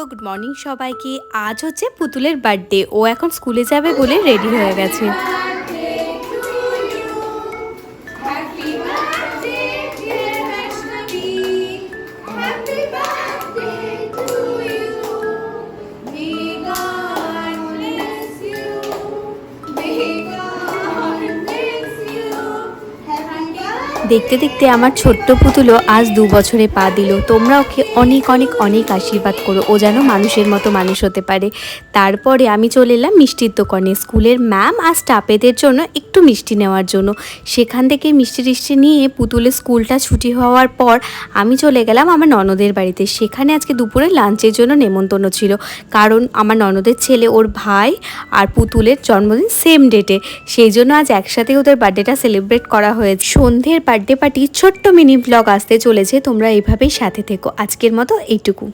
Good morning সবাইকে। আজ হচ্ছে পুতুলের বার্থডে। ও এখন স্কুলে যাবে বলে রেডি হয়ে গেছে। দেখতে দেখতে আমার ছোট্ট পুতুলও আজ 2 বছরে পা দিল। তোমরা ওকে অনেক অনেক অনেক আশীর্বাদ করো, ও যেন মানুষের মতো মানুষ হতে পারে। তারপরে আমি চলে এলাম মিষ্টির দোকানে, স্কুলের ম্যাম আর স্টাফেদের জন্য একটু মিষ্টি নেওয়ার জন্য। সেখান থেকে মিষ্টি টিষ্টি নিয়ে পুতুলের স্কুলটা ছুটি হওয়ার পর আমি চলে গেলাম আমার ননদের বাড়িতে। সেখানে আজকে দুপুরে লাঞ্চের জন্য নেমন্তন্ন ছিল, কারণ আমার ননদের ছেলে ওর ভাই আর পুতুলের জন্মদিন সেম ডেটে, সেই জন্য আজ একসাথে ওদের বার্থডেটা সেলিব্রেট করা হয়েছে। সন্ধ্যের বার্থডে পার্টি ছোট্ট মিনি ব্লগ আসতে চলেছে, তোমরা এইভাবেই সাথে থেকো। আজকের মতো এইটুকু।